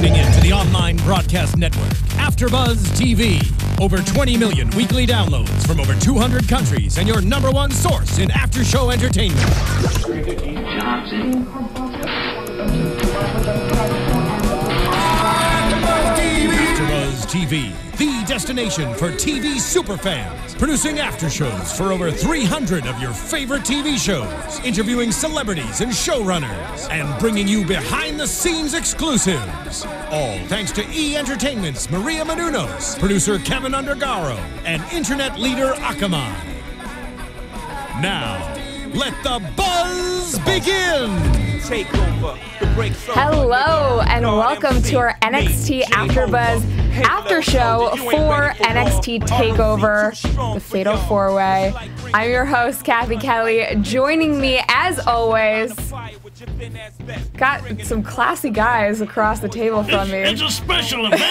tuning in to the online broadcast network, AfterBuzz TV. Over 20 million weekly downloads from over 200 countries and your #1 source in after-show entertainment. AfterBuzz TV, the destination for TV superfans, producing aftershows for over 300 of your favorite TV shows, interviewing celebrities and showrunners, and bringing you behind-the-scenes exclusives. All thanks to E! Entertainment's Maria Menounos, producer Kevin Undergaro, and internet leader Akamai. Now, let the buzz begin! Take over. Hello and welcome to our NXT AfterBuzz after show for NXT TakeOver, the Fatal 4-Way. I'm your host, Kathy Kelly. Joining me, as always, got some classy guys across the table from me. It's a special event.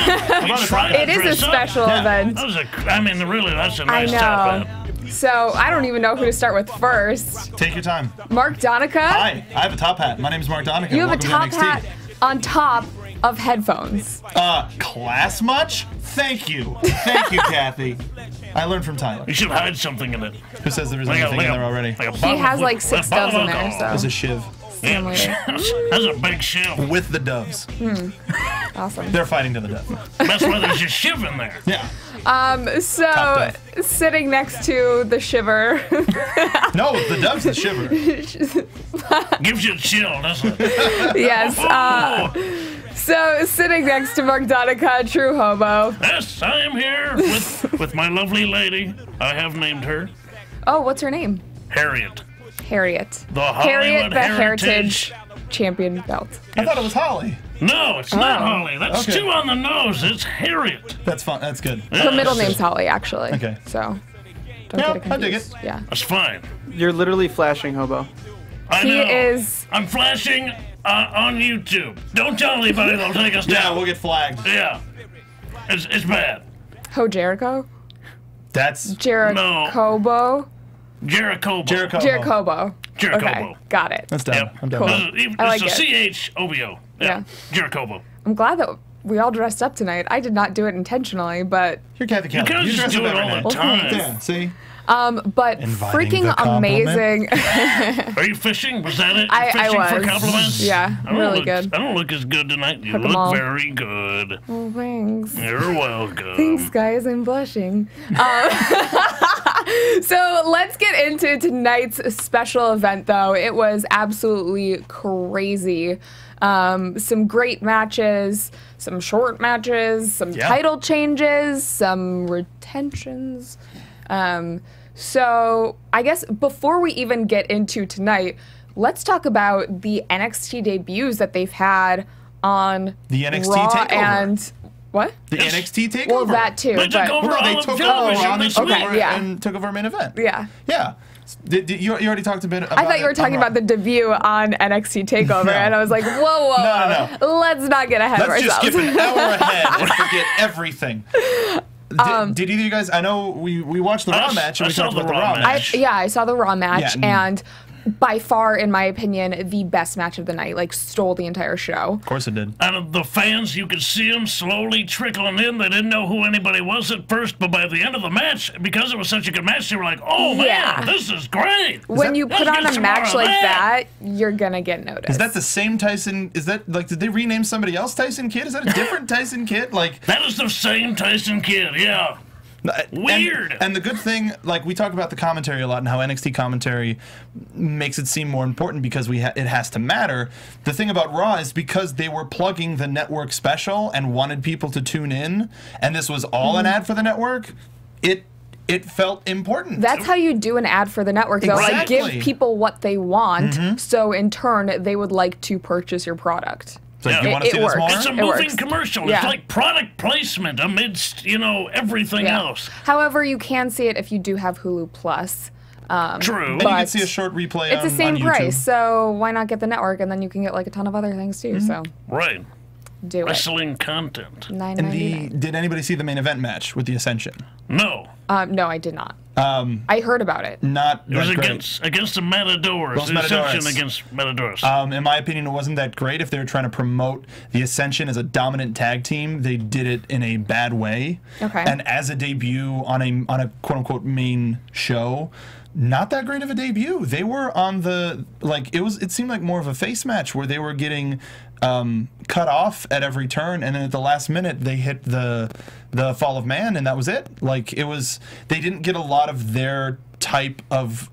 It is a special event. Really, that's a nice I know. top hat. So I don't even know who to start with first. Take your time. Mark Donica. Hi, I have a top hat. My name is Mark Donica. You have Welcome a top to NXT. hat on top of headphones. Class much? Thank you. Thank you, Kathy. I learned from Tyler. You should hide something in it. Who says there isn't anything in there already? He has like 6 doves in there, so. There's a shiv. Yeah. That's a big shiv. With the doves. Awesome. They're fighting to the death. That's why there's a shiv in there. Yeah. So sitting next to the shiver. No, the dove's the shiver. Gives you a chill, doesn't it? Yes. So sitting next to Mark Donica, true hobo. Yes, I am here with my lovely lady. I have named her Oh, what's her name? Harriet. Harriet. The Hollywood the Heritage. Champion belt. I thought it was Holly. No, it's not Holly. That's Okay. too on the nose. It's Harriet. That's fun. That's good. Her middle name's Holly, actually. Okay. So don't Yeah, get it I dig confused. it. Yeah. That's fine. You're literally flashing, hobo. I He know. is. I'm flashing on YouTube. Don't tell anybody. They'll take us Yeah, down. we'll get flagged. Yeah. It's bad. Ho Jericho? That's Jerichobo? Jericho. Jerichobo. Jerichobo. Okay, got it. That's done. Yep. I'm done. Cool. with it. It's I like a it. C-H-O-B-O. Yeah. Jerichobo. I'm glad that we all dressed up tonight. I did not do it intentionally, but You're Kathy Kelly. guys You just dress do up it every all day. the time. Yeah, see? but Inviting freaking the compliment. amazing. Are you fishing? Was that it? I Fishing for was. compliments? Yeah, I don't really look, good. I don't look as good tonight. You Hook 'em look all. very good. Oh, thanks. You're welcome. Thanks, guys. I'm blushing. So let's get into tonight's special event, though. It was absolutely crazy. Some great matches, some short matches, some title changes, some retentions. So I guess before we even get into tonight, let's talk about the NXT debuts that they've had on The NXT Raw TakeOver. and what? The NXT TakeOver. Well, that too. They took but- over Well, no, they all of took television over on this the week. Okay, yeah. and took over our main event. Yeah. Yeah. You already talked a bit about I thought you were talking about the debut on NXT TakeOver, No. and I was like, whoa, No. let's not get ahead of Let's just ourselves. skip an hour ahead and forget everything. Did either of you guys? I know we watched the Raw match and we I saw talked about the the Raw Raw match. match. I saw the Raw match, Yeah. and by far, in my opinion, the best match of the night. Like, stole the entire show. Of course it did. Out of the fans, you could see them slowly trickling in. They didn't know who anybody was at first, but by the end of the match, because it was such a good match, they were like, "Oh Yeah. man, this is great!" When you put let's on get a some match more of like that. that, you're gonna get noticed. Is that the same Tyson? Is that like? Did they rename somebody else Tyson Kidd? Is that a different Tyson Kidd? Like That is the same Tyson Kidd, yeah. Weird. And the good thing, like we talk about the commentary a lot and how NXT commentary makes it seem more important because it has to matter. The thing about Raw is because they were plugging the network special and wanted people to tune in, and this was all an ad for the network. It felt important. That's how you do an ad for the network, though. Like, Exactly. give people what they want, so in turn, they would like to purchase your product. So you Yeah. want to It see this works. more? It's a It moving works. commercial. Yeah. It's like product placement amidst, everything else. However, you can see it if you do have Hulu Plus. True. And you can But see a short replay It's the same on YouTube. price, so why not get the network, and then you can get like a ton of other things too. So Right. do it. Wrestling content. $9.99. And did anybody see the main event match with the Ascension? No. No, I did not. I heard about it. Not It was that great. against the Matadors. Those The Matadors. Ascension against Matadors. In my opinion, it wasn't that great. If they were trying to promote the Ascension as a dominant tag team, they did it in a bad way. Okay. And as a debut on a quote unquote main show, not that great of a debut. They were on the it seemed like more of a face match where they were getting cut off at every turn, and then at the last minute they hit the Fall of Man, and that was it. Like they didn't get a lot of their type of.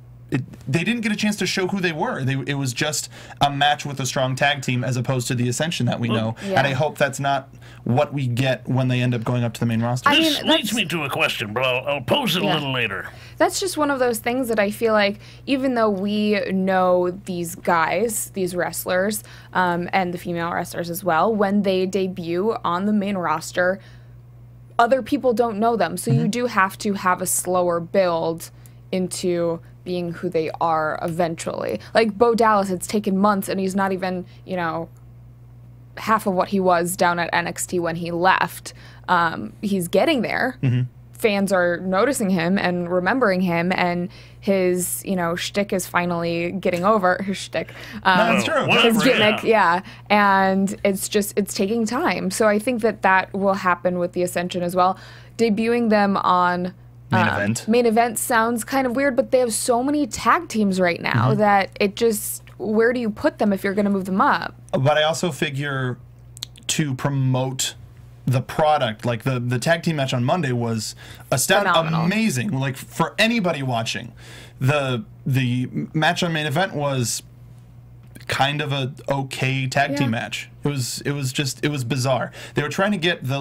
They didn't get a chance to show who they were. It was just a match with a strong tag team as opposed to the Ascension that we know. Yeah. And I hope that's not what we get when they end up going up to the main roster. This leads me to a question, but I'll pose it a little later. That's just one of those things that I feel like, even though we know these guys, these wrestlers, and the female wrestlers as well, when they debut on the main roster, other people don't know them. So you do have to have a slower build into being who they are eventually. Like Bo Dallas, it's taken months, and he's not even, half of what he was down at NXT when he left. He's getting there. Fans are noticing him and remembering him, and his, shtick is finally getting over his shtick. That's true. His Whatever, gimmick, yeah. And it's taking time. So I think that will happen with the Ascension as well. Debuting them on main event sounds kind of weird, but they have so many tag teams right now that it just, where do you put them if you're going to move them up? But I also figure to promote the product, like the tag team match on Monday was Phenomenal. amazing. Like for anybody watching, the match on main event was kind of a okay tag team match. It was bizarre. They were trying to get the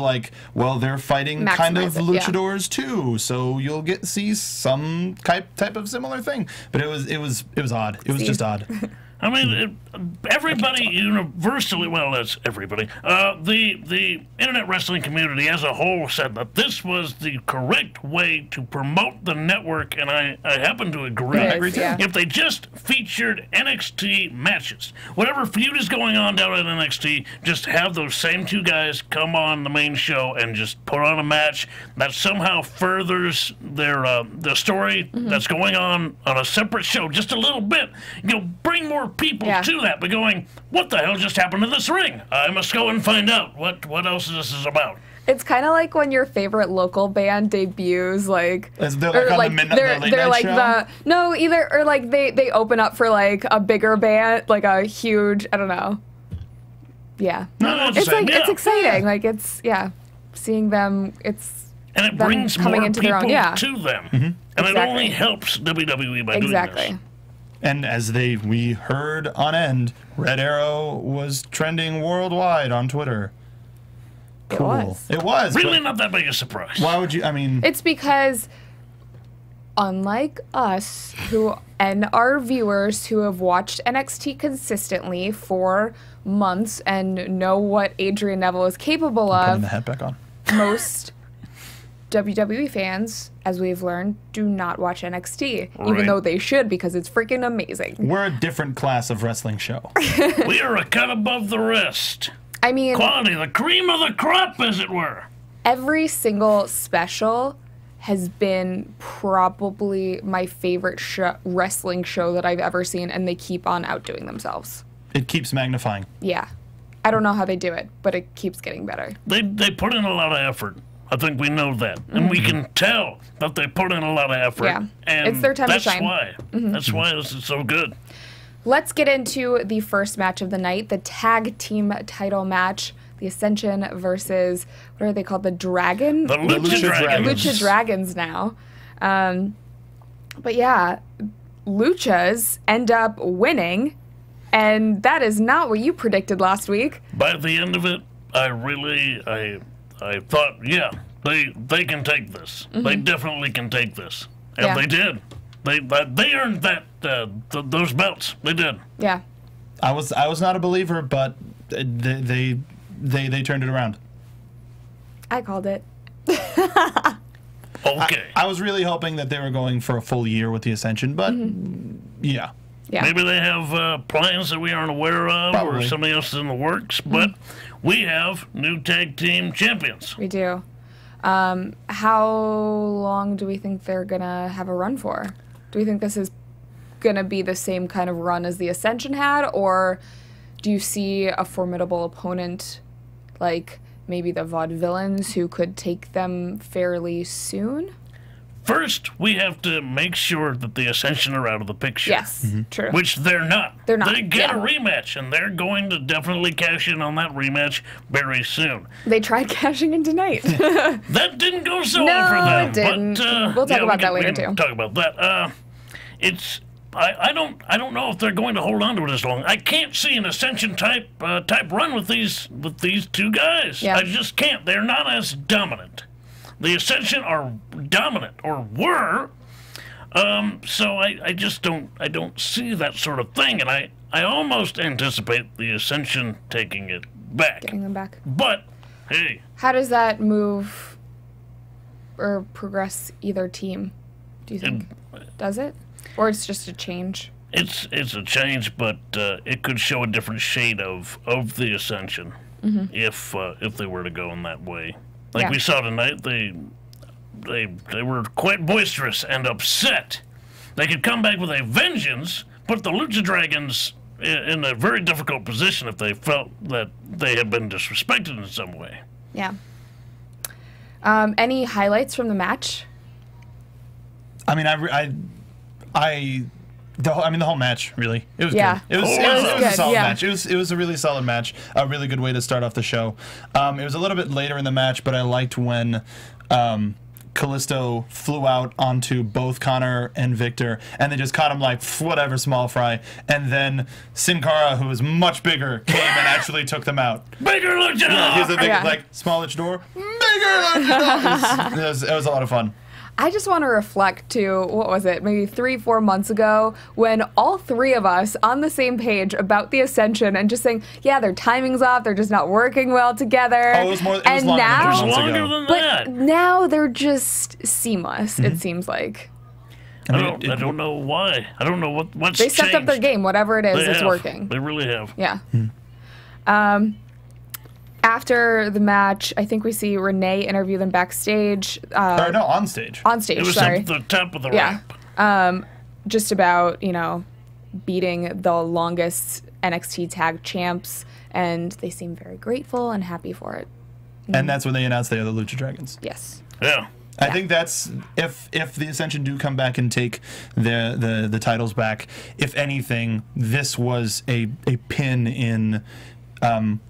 they're fighting kind of Maximize it, luchadors too, so you'll see some type of similar thing. But it was odd. It was just odd. I mean, everybody universally, well, that's everybody, the internet wrestling community as a whole said that this was the correct way to promote the network, and I happen to agree. It is, yeah. If they just featured NXT matches, whatever feud is going on down at NXT, just have those same two guys come on the main show and just put on a match that somehow furthers their the story that's going on a separate show just a little bit. Bring more people to that, but going, what the hell just happened to this ring? I must go and find out what else this is about. It's kind of like when your favorite local band debuts, They're like on the late night show? They open up for like a bigger band, like a huge, I don't know. Yeah. No, it's exciting. Like seeing them, and it them brings coming more into people their own, to them. And it only helps WWE by doing this. And as we heard on end, Red Arrow was trending worldwide on Twitter. Cool. It was. Really not that big a surprise. Why would you, It's because, unlike us, and our viewers who have watched NXT consistently for months and know what Adrian Neville is capable of, putting the hat back on. Most WWE fans, as we've learned, do not watch NXT, even though they should, because it's freaking amazing. We're a different class of wrestling show. We are a cut above the rest. I mean, Quality, the cream of the crop, as it were. every single special has been probably my favorite wrestling show that I've ever seen, and they keep on outdoing themselves. It keeps magnifying. Yeah. I don't know how they do it, but it keeps getting better. They put in a lot of effort. I think we know that. And we can tell that they put in a lot of effort. Yeah. And It's their time to that's shine. why. That's why this is so good. Let's get into the first match of the night, the tag team title match. The Ascension versus, what are they called? The Dragon? The Lucha Dragons. Lucha Dragons now. But yeah, Luchas end up winning, and that is not what you predicted last week. By the end of it, I thought, yeah, they can take this. They definitely can take this. And they did. They earned that those belts. They did. Yeah. I was not a believer, but they turned it around. I called it. Okay. I was really hoping that they were going for a full year with the Ascension, but yeah. Yeah. Maybe they have plans that we aren't aware of, Probably. or something else is in the works, but we have new tag team champions. We do. How long do we think they're going to have a run for? Do we think this is going to be the same kind of run as the Ascension had, or do you see a formidable opponent like maybe the Vaudevillains who could take them fairly soon? First, we have to make sure that the Ascension are out of the picture. Yes, true. Which they're not. They're not, They get yeah. a rematch, and they're going to definitely cash in on that rematch very soon. They tried cashing in tonight. That didn't go so No, well for them. it didn't. But, We'll talk about that we later, can too. Talk about that. I don't know if they're going to hold on to it as long. I can't see an Ascension type run with these two guys. Yeah. I just can't. They're not as dominant. The Ascension are dominant, or were. So I just don't see that sort of thing, and I almost anticipate the Ascension taking it back. Getting them back. But hey, How does that move or progress either team, do you think? Does it? Or it's just a change? it's a change, but it could show a different shade of the Ascension if they were to go in that way. Like Yeah. we saw tonight, they were quite boisterous and upset. They could come back with a vengeance, put the Lucha Dragons in a very difficult position if they felt that they had been disrespected in some way. Yeah. Any highlights from the match? I mean, the whole match, really. It was Yeah. good. It was good, a solid yeah. match. It was a really solid match. A really good way to start off the show. It was a little bit later in the match, but I liked when Kalisto flew out onto both Connor and Victor, and they just caught him like whatever, small fry. And then Sin Cara, who was much bigger, came and actually took them out. Bigger Lucha! Yeah, he was the big, Yeah. like small luchador, bigger luchador. It was a lot of fun. I just want to reflect to, what was it, maybe 3-4 months ago, when all three of us on the same page about the Ascension and just saying, yeah, their timing's off, they're just not working well together. Oh, it was more. It was and longer now, than It was 3 months longer ago. than but that. now they're just seamless, it seems like. I I mean, don't know why. I don't know what's They stepped up their changed. game, whatever it is, They it's have. working. They really have. Yeah. After the match, I think we see Renee interview them backstage. Or no, on stage. On stage, It was sorry. at the top of the Yeah. ramp. Just about, beating the longest NXT tag champs, and they seem very grateful and happy for it. And that's when they announced they are the Lucha Dragons. Yes. Yeah. I think that's if the Ascension do come back and take the titles back. If anything, this was a pin in.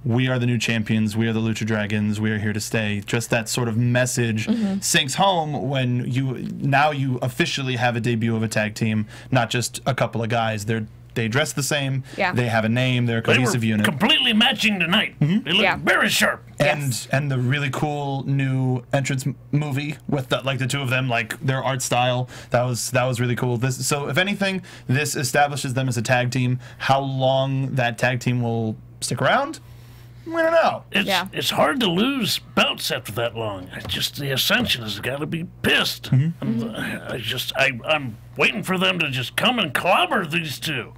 We are the new champions. We are the Lucha Dragons. We are here to stay. Just that sort of message sinks home when you officially have a debut of a tag team, not just a couple of guys. They dress the same. Yeah. They have a name. They're a They were cohesive unit. completely matching tonight. They looked Yeah. very sharp. And the really cool new entrance movie with the two of them, like their art style, that was really cool. So if anything, this establishes them as a tag team. How long that tag team will stick around, we don't know. It's hard to lose belts after that long. The Ascension has got to be pissed. I'm waiting for them to just come and clobber these two.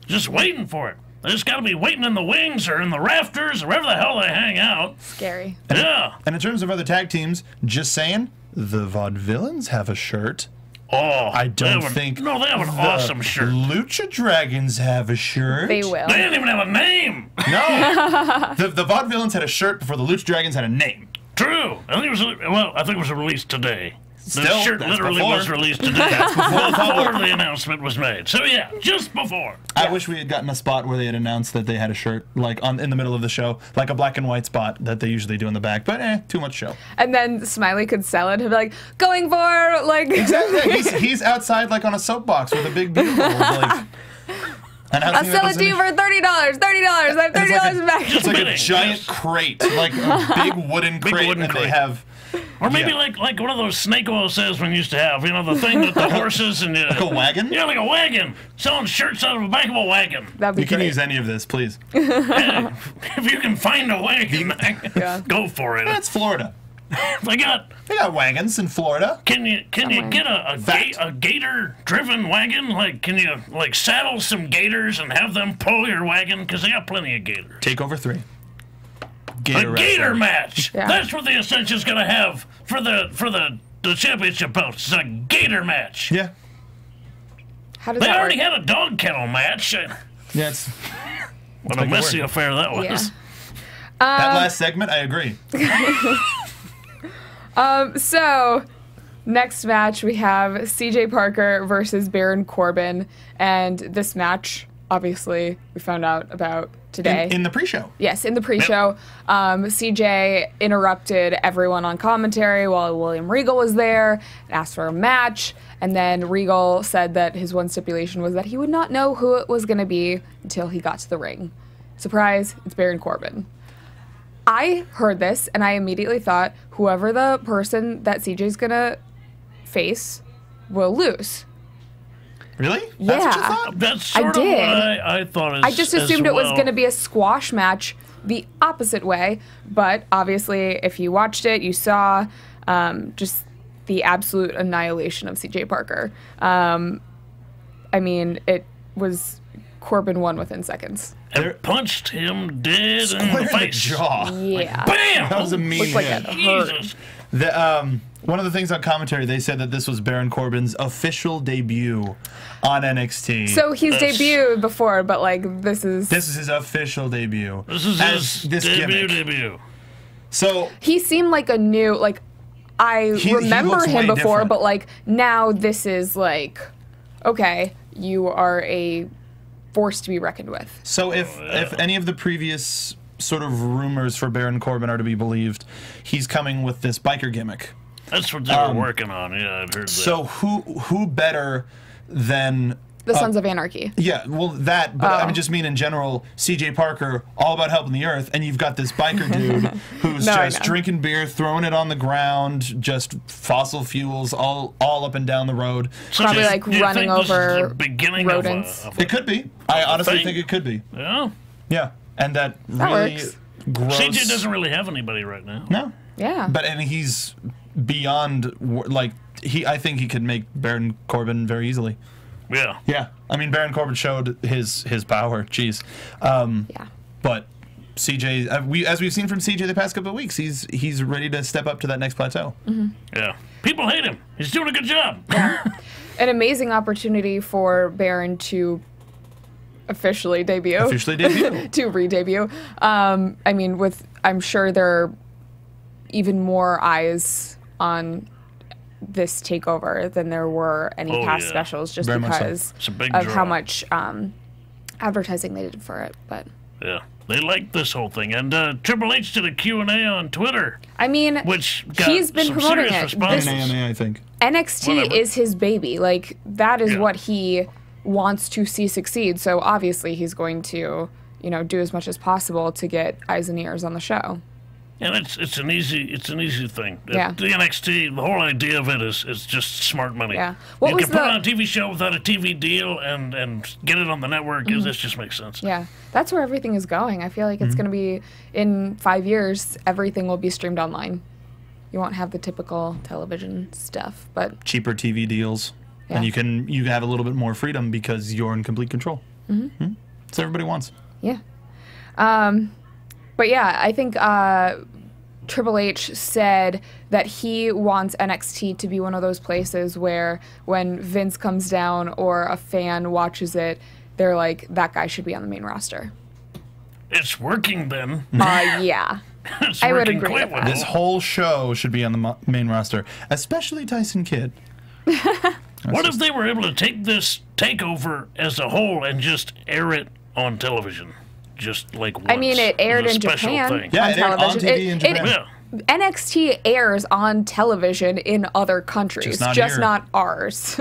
Just waiting for it. They just got to be waiting in the wings or in the rafters or wherever the hell they hang out. Scary. Yeah. And in terms of other tag teams, just saying, the Vaudevillains have a shirt. Oh, I don't think. No, they have an the awesome shirt. Lucha Dragons have a shirt. They will. They didn't even have a name. No, the Vaudevillains had a shirt before the Lucha Dragons had a name. True. I think it was released today. The Still, shirt that's literally before. was released today. Before the announcement was made. So yeah, just before. I wish we had gotten a spot where they had announced that they had a shirt, like in the middle of the show, like a black and white spot that they usually do in the back. But too much show. And then Smiley could sell it. He'd be like, going for, like... Exactly. He's outside like on a soapbox with a big billboard, like. I'll sell it to you for $30. $30. I have $30 back. It's like a Bidding, giant yes. crate, like a big wooden crate, wooden and they crate. have. Or maybe Yeah. like one of those snake oil salesmen used to have, the thing with the horses and Like a wagon? Yeah, like a wagon. Selling shirts out of the back of a wagon. That'd be You can great. use any of this, please. If you can find a wagon, Yeah. go for it. It's Florida. They got. They got wagons in Florida. Can you get a gator driven wagon? Like, can you saddle some gators and have them pull your wagon? Because they got plenty of gators. Takeover 3. Gator a gator wrestler. match. Yeah. That's what the Ascension's gonna have for the championship belt. It's a gator match. Yeah. How does They that already work? had a dog kennel match. Yeah, it's What a make it messy work. affair that was. Yeah. that last segment. I agree. So, next match we have CJ Parker versus Baron Corbin, and this match, obviously, we found out about today. In the pre-show. Yes, in the pre-show, CJ interrupted everyone on commentary while William Regal was there, asked for a match, and then Regal said that his one stipulation was that he would not know who it was going to be until he got to the ring. Surprise, it's Baron Corbin. I heard this, and I immediately thought whoever the person that CJ's going to face will lose. Really? That's what you Yeah. thought? That's sort of did. what I thought as I just assumed it was well. going to be a squash match the opposite way, but obviously, if you watched it, you saw just the absolute annihilation of CJ Parker. I mean, it was Corbin won within seconds. And punched him dead in Square the in the face. jaw. Yeah. Bam! That was a mean Looked like hit. it hurt. Jesus. One of the things on commentary, they said that this was Baron Corbin's official debut on NXT. So he's That's- debuted before, but like this is his official debut. This is as his this debut. gimmick. So he seemed like a new like I He remember looks him way before, different. but like now this is like okay, you are a force to be reckoned with. So if any of the previous sort of rumors for Baron Corbin are to be believed, he's coming with this biker gimmick. That's what they were working on. Yeah, I'd heard that. So who better than The Sons of Anarchy. yeah, well that, but I just mean in general, CJ Parker, all about helping the earth, and you've got this biker dude who's No, I just know. drinking beer, throwing it on the ground, just fossil fuels all up and down the road. So Probably, do you- like, do you running think this is over the beginning rodents. Of a It could be. I honestly thing? think it could be. yeah. Yeah, and that That really works. gross. CJ doesn't really have anybody right now. No, Yeah. but and he's beyond like I think he could make Baron Corbin very easily. Yeah. Yeah, I mean Baron Corbin showed his power. Jeez, yeah. but CJ, as we've seen from CJ the past couple of weeks, he's ready to step up to that next plateau. Yeah. People hate him. He's doing a good job. An amazing opportunity for Baron to officially debut. Officially debut. To re-debut. I mean, I'm sure there are even more eyes on this takeover than there were any Oh, past yeah. specials, just Very much so. because It's a big of draw. how much advertising they did for it. But Yeah. They like this whole thing. And Triple H did a Q&A on Twitter, I mean, which got he's been some promoting serious it. And This- responses. AMA, I think. NXT Whatever. is his baby. Like, that is Yeah. what he wants to see succeed. So obviously he's going to, do as much as possible to get eyes and ears on the show. And it's an easy thing. Yeah. The NXT, the whole idea of it is just smart money. Yeah. What you was can put the- on a TV show without a TV deal and get it on the network. This just makes sense. Yeah, that's where everything is going. I feel like it's going to be, in 5 years, everything will be streamed online. You won't have the typical television stuff, but Cheaper TV deals, Yeah. and you have a little bit more freedom because you're in complete control. Mm-hmm. That's what everybody wants. yeah. But yeah, I think Triple H said that he wants NXT to be one of those places where when Vince comes down or a fan watches it, they're like, that guy should be on the main roster. It's working then. Yeah. It's I would working agree quite with that. well. This whole show should be on the main roster, especially Tyson Kidd. What if they were able to take this takeover as a whole and just air it on television? Just like once. I mean, it aired as a in special Japan. thing. Yeah, on it aired on television. TV in Japan. Yeah. NXT airs on television in other countries, Just not just here. not ours.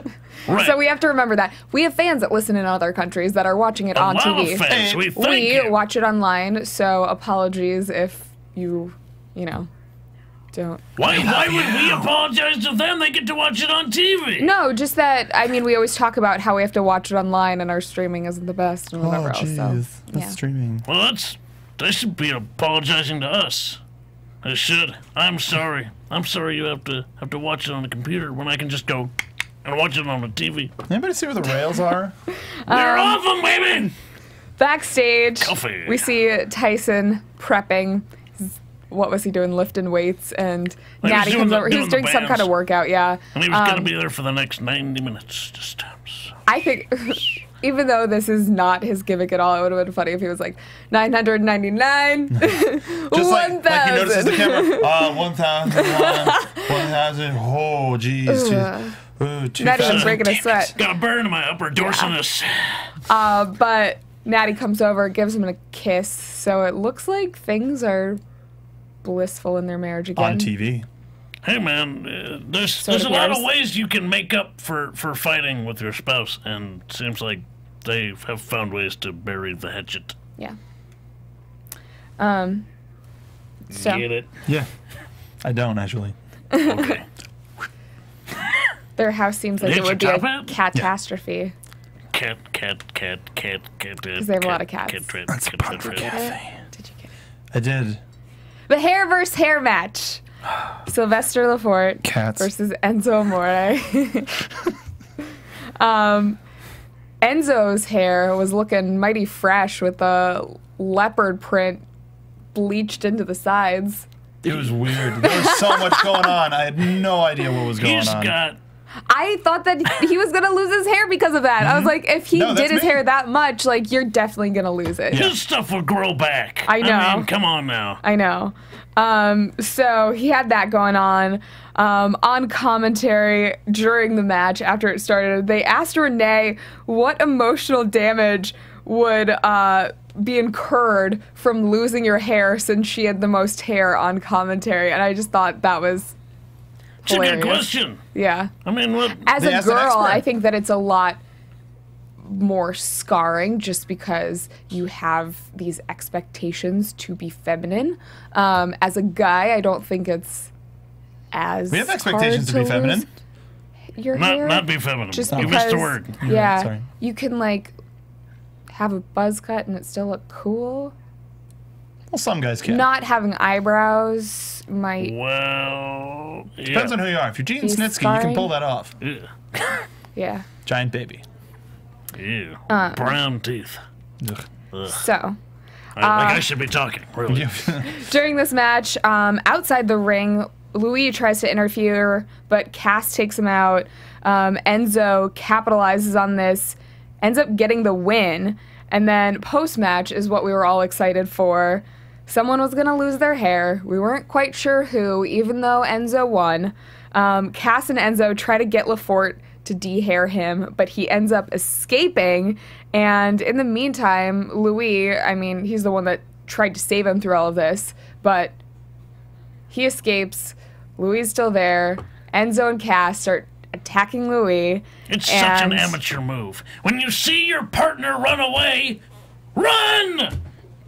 Right. So we have to remember that. We have fans that listen in other countries that are watching it A on lot TV. of fans. We thank We you. watch it online, so apologies if you don't. Why would we apologize to them? They get to watch it on TV. No, just that, I mean, we always talk about how we have to watch it online and our streaming isn't the best and whatever else. So, That's yeah. streaming. Well, they should be apologizing to us. They should. I'm sorry. I'm sorry you have to watch it on the computer when I can just go and watch it on the TV. Anybody see where the rails are? They're off them, baby! Backstage, Coffee. we see Tyson prepping. He's what was he doing? Lifting weights, and He was Natty doing comes the- over. He was doing doing the some kind of bands. workout, yeah. And he was going to be there for the next 90 minutes. Just I think, even though this is not his gimmick at all, it would have been funny if he was like 999, 1,000. Just like he notices the camera. 1,000, 1,000. Oh, jeez. Natty was breaking a sweat. got a burn in my upper dorsalis. But Natty comes over, gives him a kiss, so it looks like things are blissful in their marriage again. On TV. Hey man, there's So a lot of appears. ways you can make up for fighting with your spouse, and it seems like they have found ways to bury the hatchet. Yeah. So Get it? Yeah. I don't, actually. Okay. their house seems like Hit it your would be top a hat? catastrophe. Cat. Because they have a lot of cats. That's a Padre Cafe. Did you get it? I did. The hair versus hair match. Sylvester Lafort Cats. versus Enzo Amore. Enzo's hair was looking mighty fresh with the leopard print bleached into the sides. It was weird. There was so much going on. I had no idea what was going He's on. got. I thought that he was gonna lose his hair because of that. I was like, if he No, that's did his me. hair that much, like you're definitely gonna lose it. Yeah. This stuff will grow back. I know. I mean, come on now. I know. So he had that going on. On commentary during the match after it started, they asked Renee what emotional damage would be incurred from losing your hair since she had the most hair on commentary, and I just thought that was It's a good hilarious. question. Yeah. I mean, what? As They a asked an girl, expert. I think that it's a lot more scarring just because you have these expectations to be feminine. As a guy, I don't think it's as We have expectations to be hard feminine. lose your hair. Not be feminine. just you because, missed the word. Yeah, Sorry. you can like have a buzz cut and it still look cool. Well, some guys can. Not having eyebrows might. Well, yeah. Depends on who you are. If you're Gene He's Snitsky, you can scarring. pull that off. Yeah. Yeah. Giant baby. Ew. Uh. Brown teeth. Ugh. So. Like I should be talking, really. During this match, outside the ring, Louis tries to interfere, but Cass takes him out. Enzo capitalizes on this, ends up getting the win, and then post-match is what we were all excited for. Someone was going to lose their hair. We weren't quite sure who, even though Enzo won. Cass and Enzo try to get Lafort to de-hair him, but he ends up escaping. And in the meantime, Louis, I mean, he's the one that tried to save him through all of this, but he escapes. Louis is still there. Enzo and Cass start attacking Louis. It's such an and- amateur move. When you see your partner run away, run!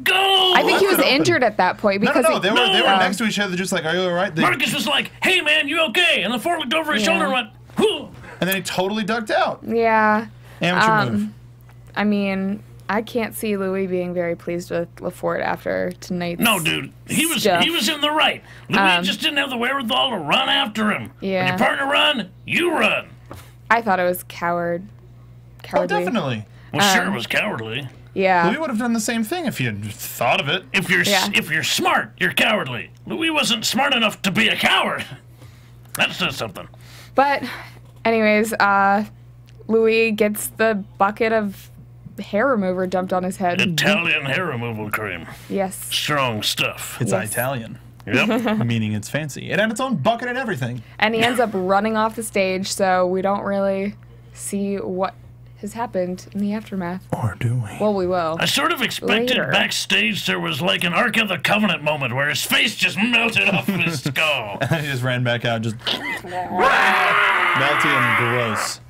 Go! I think he left was it open. injured at that point because No, they were No. next to each other, just like, are you all right? Marcus was like, hey man, you okay? And the Ford looked over his Yeah. shoulder and went, whew. And then he totally ducked out. yeah. Amateur move. I mean, I can't see Louis being very pleased with Lafort after tonight's. No, dude, he was stuff. in the right. Louis just didn't have the wherewithal to run after him. Yeah. When your partner run, you run. I thought it was cowardly. Oh, definitely. Well, sure, it was cowardly. Yeah. Louis would have done the same thing if he had thought of it. If you're Yeah. if you're smart, you're cowardly. Louis wasn't smart enough to be a coward. That says something. But, anyways, Louis gets the bucket of hair remover dumped on his head. Italian hair removal cream. Yes. Strong stuff. It's Yes. Italian, Yep. meaning it's fancy. It had its own bucket and everything. And he ends up running off the stage, so we don't really see what has happened in the aftermath. Or do we? Well, we will. I sort of expected Later. backstage there was like an Ark of the Covenant moment where his face just melted off of his skull. he just ran back out, just melty and gross.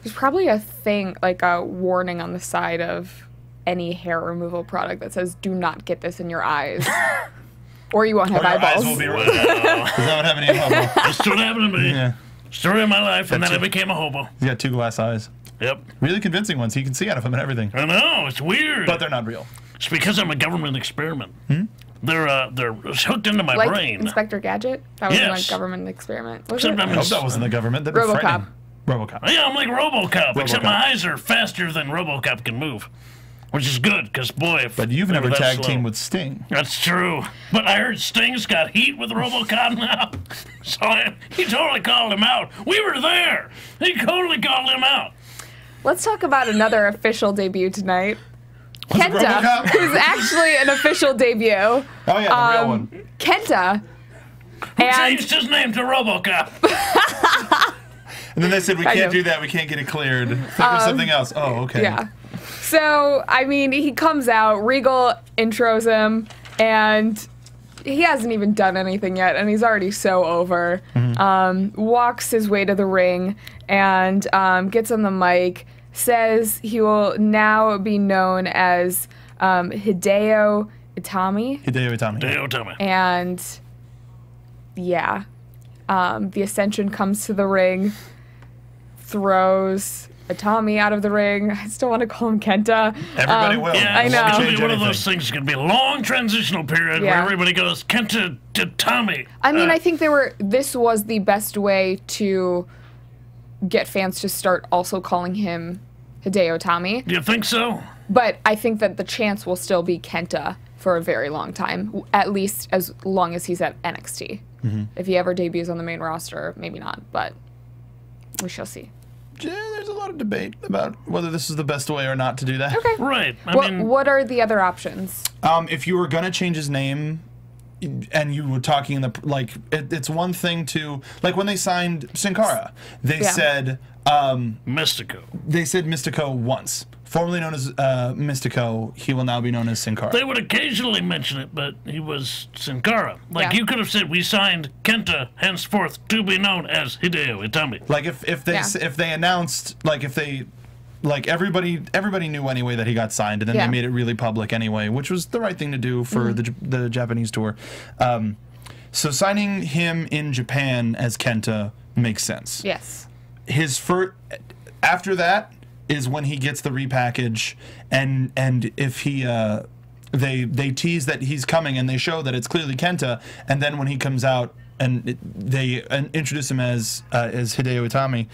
There's probably a thing, like a warning on the side of any hair removal product that says, do not get this in your eyes. Or you won't have Or your eyes eyeballs. will be red. Wow. Is that what happened to you, Hobo? That's what happened to me. Yeah. Story of my life, and then I That's it. became a hobo. He's got 2 glass eyes. Yep. Really convincing ones. He can see out of them and everything. I know, it's weird. But they're not real. It's because I'm a government experiment. They're hooked into my Like brain. Inspector Gadget? That was Yes. a government experiment. Was Except it? I'm I hope that wasn't the government. That'd be RoboCop. frightening. RoboCop. Yeah, I'm like RoboCop, except RoboCop. my eyes are faster than RoboCop can move. which is good because boy, if But you've they never were that tag slow- teamed with Sting. That's true. But I heard Sting's got heat with RoboCop now. So he totally called him out. We were there. He totally called him out. Let's talk about another official debut tonight. Was it Kenta, RoboCop? who's actually an official debut. Oh yeah, the real one. Kenta. Who And changed his name to RoboCop? And then they said we Kind can't of. do that. We can't get it cleared. Think of something else. Oh, okay. yeah. So, I mean, he comes out, Regal intros him, and he hasn't even done anything yet, and he's already so over. Walks his way to the ring and gets on the mic, says he will now be known as Hideo Itami. Hideo Itami. Dale, tell me. And yeah, the Ascension comes to the ring, throws Itami out of the ring. I still want to call him Kenta. Everybody will. Yeah, I it's know. gonna Change be one of anything. those things. It's gonna be a long transitional period where Yeah. everybody goes Kenta to Tommy. I mean, I think this was the best way to get fans to start also calling him Hideo Itami. Do you think so? But I think that the chance will still be Kenta for a very long time, at least as long as he's at NXT. If he ever debuts on the main roster, maybe not, but we shall see. Yeah, there's a lot of debate about whether this is the best way or not to do that. Okay. Right. I What, mean, what are the other options? If you were gonna change his name, and you were talking in the it's one thing to when they signed Sin Cara, they Yeah. said Mystico. Mystico once, formerly known as Mystico. He will now be known as Sin Cara. They would occasionally mention it, but he was Sin Cara. Like Yeah. you could have said, we signed Kenta, henceforth to be known as Hideo Itami. Like if they Yeah. if they announced everybody knew anyway that he got signed, and then Yeah. they made it really public anyway, which was the right thing to do for the Japanese tour. So signing him in Japan as Kenta makes sense. Yes. His first after that is when he gets the repackage, and if he they tease that he's coming and they show that it's clearly Kenta, and then when he comes out and they introduce him as Hideo Itami,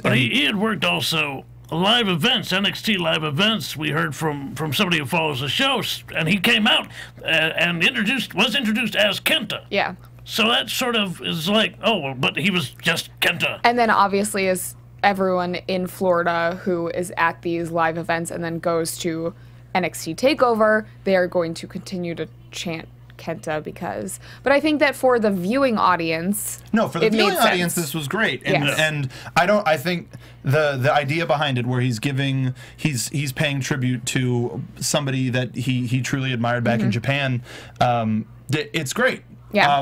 But he had worked also live events, NXT live events. We heard from somebody who follows the show, and he came out and was introduced as Kenta. Yeah. So that sort of is like, oh, well, but he was just Kenta. And then obviously is everyone in Florida who is at these live events and then goes to NXT TakeOver, they are going to continue to chant Kenta but I think that for the viewing audience, No, for the it made viewing audience, sense. this was great, and Yes. and I think the idea behind it, where he's paying tribute to somebody that he truly admired back in Japan, it's great. Mm-hmm. Yeah.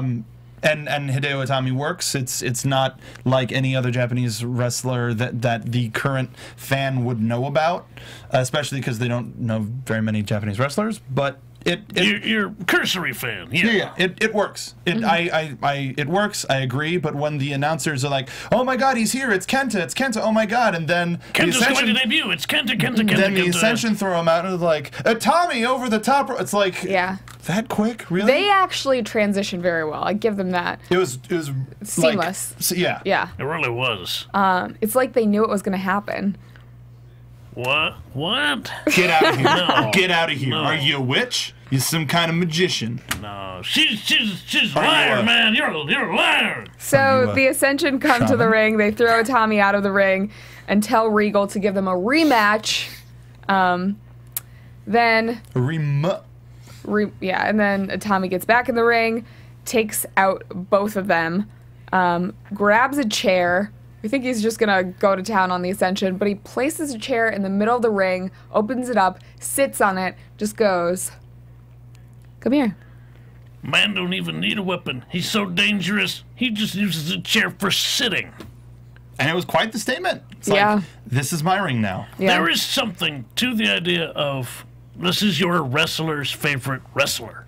And Hideo Itami works. It's not like any other Japanese wrestler that the current fan would know about, especially because they don't know very many Japanese wrestlers, but. You're a cursory fan. Yeah, it works. It works. I agree. But when the announcers are like, "Oh my God, he's here! It's Kenta! Oh my God!" and then Kenta's going to debut. It's Kenta. then the Kenta. Ascension throw him out and like Tommy over the top. It's like Yeah. that quick, really? They actually transitioned very well. I give them that. it was Seamless. Yeah. Yeah. It really was. It's like they knew it was going to happen. What? Get out of here! No. Get out of here! No. Are you a witch? You some kind of magician? No, she's a Are you liar, a- man. You're a liar. So you, the Ascension come to the shaman? ring. They throw Tommy out of the ring and tell Regal to give them a rematch. Then and then Tommy gets back in the ring, takes out both of them, grabs a chair. We think he's just gonna go to town on the Ascension, but he places a chair in the middle of the ring, opens it up, sits on it, just goes, "Come here." Man don't even need a weapon. He's so dangerous. He just uses a chair for sitting. And it was quite the statement. It's Yeah. like, this is my ring now. Yeah. There is something to the idea of this is your wrestler's favorite wrestler.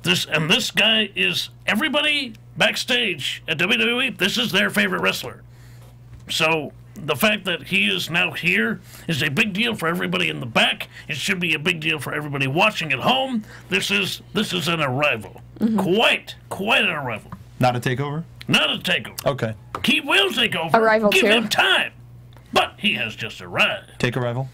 This guy is everybody backstage at WWE. This is their favorite wrestler. So the fact that he is now here is a big deal for everybody in the back. It should be a big deal for everybody watching at home. This is an arrival. Quite an arrival. Not a takeover. Not a takeover. Okay. He will take over. Arrival Give too? him time. But he has just arrived. Take arrival.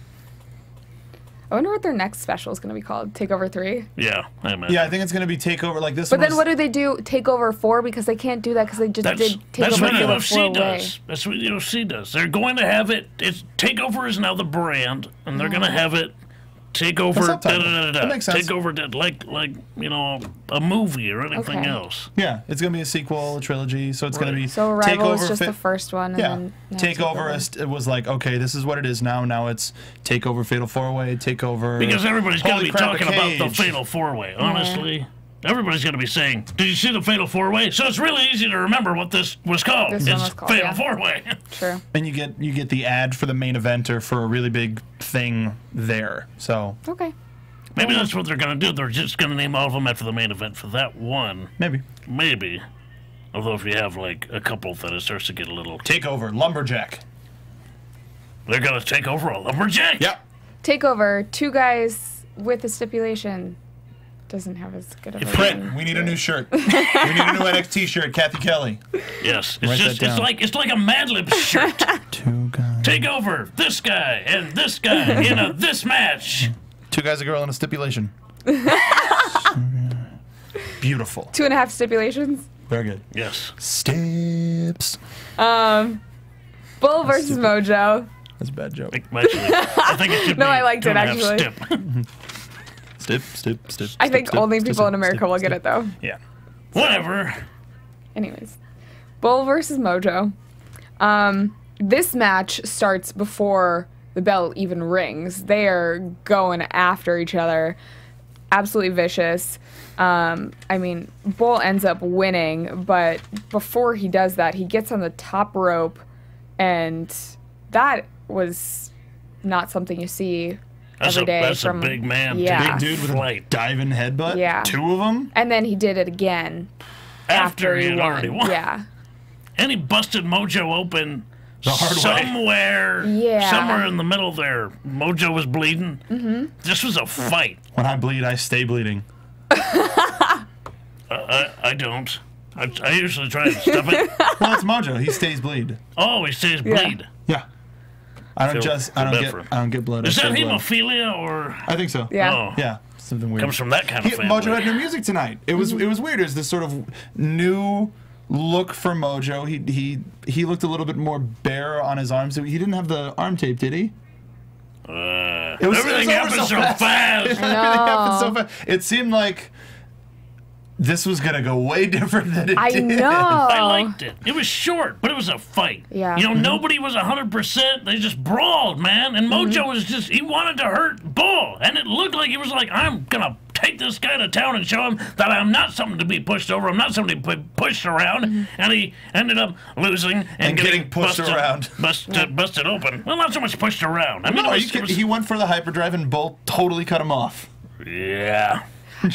I wonder what their next special is going to be called. Takeover 3? Yeah, I imagine. Yeah, I think it's going to be Takeover like this. But then what do they do? Takeover 4? Because they can't do that because they just did That's what Takeover UFC 4 does. That's what UFC does. They're going to have it. Takeover is now the brand, and they're going to have it Takeover That makes sense. Takeover like a movie or anything Okay. else. Yeah, it's going to be a sequel, a trilogy, so it's going to be So Arrival was Takeover just the first one. And Yeah, then now Takeover it was like, okay, this is what it is now. Now it's Takeover Fatal 4-Way, Takeover. Because everybody's going to Holy be Crap, talking a about the Cage. Fatal 4-Way, honestly. Everybody's going to be saying, did you see the Fatal 4-Way? So it's really easy to remember what this was called. This one It's was called, Fatal yeah. 4-Way. True. And you get the ad for the main eventer for a really big thing there. So Okay. Maybe that's what they're going to do. They're just going to name all of them after the main event for that one. maybe Maybe. Although if you have like a couple that it starts to get a little... Takeover Lumberjack. They're going to take over a lumberjack? Yep. Takeover, 2 guys with a stipulation. Doesn't have as good of a Print. name. We need a new shirt. We need a new NXT shirt. Kathy Kelly. Yes. Write It's that down. it's like a Mad Libs shirt. 2 guys. Take over this guy and this guy in this match. 2 guys, a girl, and a stipulation. Beautiful. 2.5 stipulations. Very good. Yes. Steps. Bull versus stupid. Mojo. That's a bad joke. Actually, I think it should No, be I liked it, 2.5 actually. step. I think only people in America will get it though. Yeah. Whatever. Anyways, Bull versus Mojo. This match starts before the bell even rings. They are going after each other. Absolutely vicious. I mean, Bull ends up winning, but before he does that, he gets on the top rope, and that was not something you see every day That's from a big man. Yeah. Big dude with a Flight. diving headbutt. Yeah. 2 of them. And then he did it again After he had already won. Yeah. And he busted Mojo open The hard way. somewhere. Yeah. Somewhere in the middle there. Mojo was bleeding. Mm-hmm. This was a fight. When I bleed, I stay bleeding. I don't. I usually try to stop it. Well, it's Mojo. He stays bleed. Oh, he says bleed. Yeah. I don't Feel bad for him. get blood. Is I that stay blood. hemophilia or I think so. Yeah. Oh. Yeah. Something weird. Comes from that kind of family. Mojo had new music tonight. It was weird. It was this sort of new look for Mojo. He looked a little bit more bare on his arms. He didn't have the arm tape, did he? Everything happens so fast. Everything happened so fast. It seemed like this was gonna go way different than it I did. know. I liked it. It was short, but it was a fight. Yeah. You know, nobody was 100%. They just brawled, man. And Mojo was just, he wanted to hurt Bull. And it looked like he was like, I'm going to take this guy to town and show him that I'm not something to be pushed over. I'm not something to be pushed around. And he ended up losing and getting pushed around. Busted open. Well, not so much pushed around. I mean, No, it was, he went for the hyperdrive and Bull totally cut him off. yeah.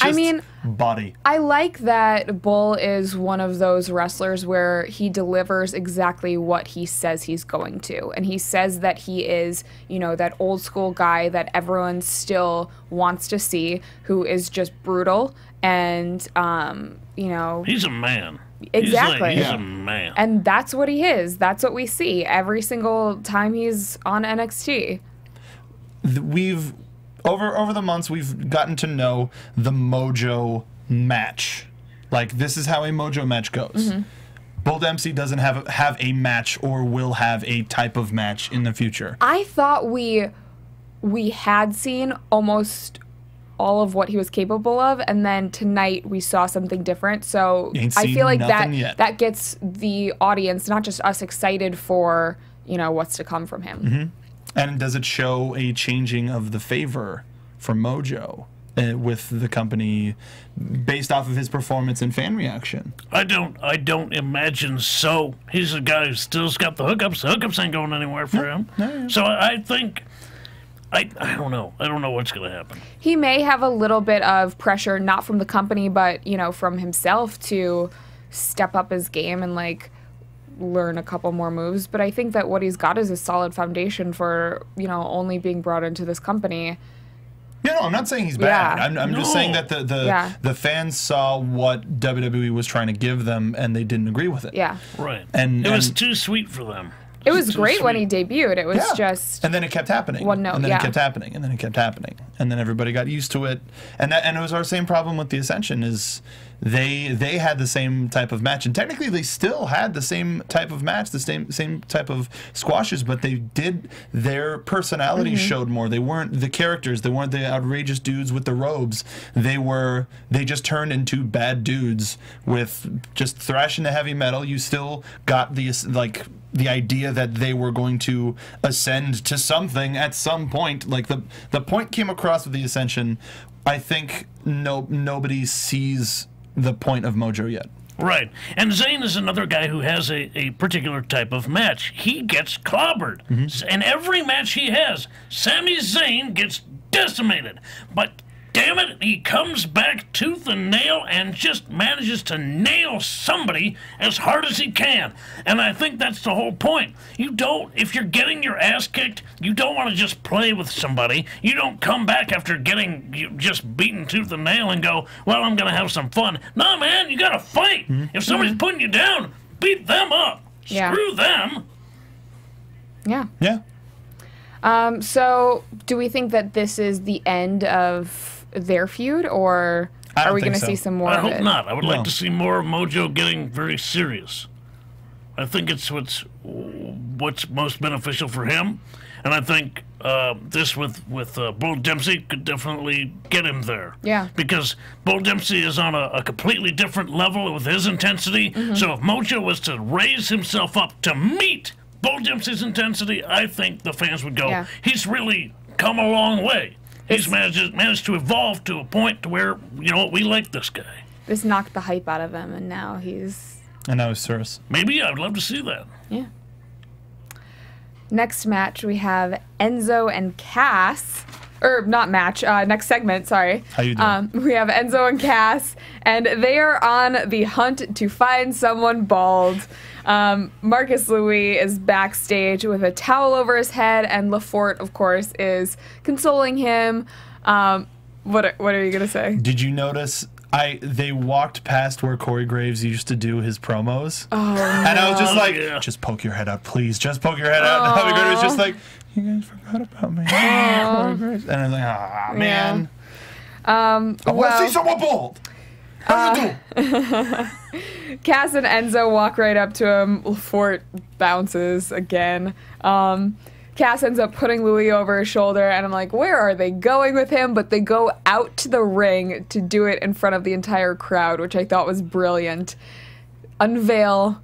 I mean, body. I like that Bull is one of those wrestlers where he delivers exactly what he says he's going to. And he says that he is, you know, that old school guy that everyone still wants to see, who is just brutal and, you know. He's a man. Exactly. He's a man. And that's what he is. That's what we see every single time he's on NXT. We've over the months we've gotten to know the Mojo match. Like, this is how a Mojo match goes. Bull Dempsey doesn't have a match or will have a type of match in the future. I thought we had seen almost all of what he was capable of, and then tonight we saw something different. So Ain't I seen feel like nothing yet. that gets the audience, not just us, excited for, you know, what's to come from him. And does it show a changing of the favor for Mojo with the company based off of his performance and fan reaction? I don't imagine so. He's a guy who still's got the hookups. The hookups ain't going anywhere for him. yeah. So I think I don't know. I don't know what's gonna happen. He may have a little bit of pressure, not from the company, but, you know, from himself to step up his game and, like, learn a couple more moves. But I think that what he's got is a solid foundation for, you know, only being brought into this company. Yeah, no, I'm not saying he's bad. Yeah. I'm just No. saying that the fans saw what WWE was trying to give them and they didn't agree with it. Yeah. Right. And it was and- too sweet for them. It was Too great when he sweet. debuted. It was Yeah. just... And then it kept happening. One note, And then yeah. it kept happening. And then it kept happening. and then everybody got used to it. And it was our same problem with the Ascension is they had the same type of match, and technically they still had the same type of match, the same type of squashes, but their personality showed more. They weren't the characters, they weren't the outrageous dudes with the robes. They just turned into bad dudes with just thrashing the heavy metal. You still got the idea that they were going to ascend to something at some point. Like the point came across with the Ascension. I think nobody sees the point of Mojo yet. Right. And Zayn is another guy who has a particular type of match. He gets clobbered. In every match he has, Sami Zayn gets decimated. But damn it, he comes back tooth and nail and just manages to nail somebody as hard as he can. And I think that's the whole point. If you're getting your ass kicked, you don't want to just play with somebody. You don't come back after getting just beaten tooth and nail and go, well, I'm going to have some fun. No, man, you got to fight. If somebody's putting you down, beat them up. Yeah. Screw them. Yeah. Yeah. So do we think that this is the end of their feud, or are we going to see some more I of it? hope not. I would like to see more of Mojo getting very serious. I think it's what's most beneficial for him, and I think this with Bull Dempsey could definitely get him there. Yeah. Because Bull Dempsey is on a completely different level with his intensity. So if Mojo was to raise himself up to meet Bull Dempsey's intensity, I think the fans would go, he's really come a long way. He's managed to evolve to a point to where, you know what, we like this guy. This knocked the hype out of him, and now he's... And now he's Cirrus. Maybe I'd love to see that. Yeah. Next match, we have Enzo and Cass. Or, not match, next segment, sorry. How you doing? We have Enzo and Cass, and they are on the hunt to find someone bald. Marcus Louis is backstage with a towel over his head, and LaForte, of course, is consoling him. What are you going to say? Did you notice they walked past where Corey Graves used to do his promos? Oh, and I was just like, just poke your head out, please. Just poke your head out. And Corey Graves was just like, you guys forgot about me. Corey Graves. And I was like, ah, man. I want to see someone bald. Cass and Enzo walk right up to him. LaForte bounces again. Cass ends up putting Louis over his shoulder, and I'm like, where are they going with him? But they go out to the ring to do it in front of the entire crowd, which I thought was brilliant. Unveil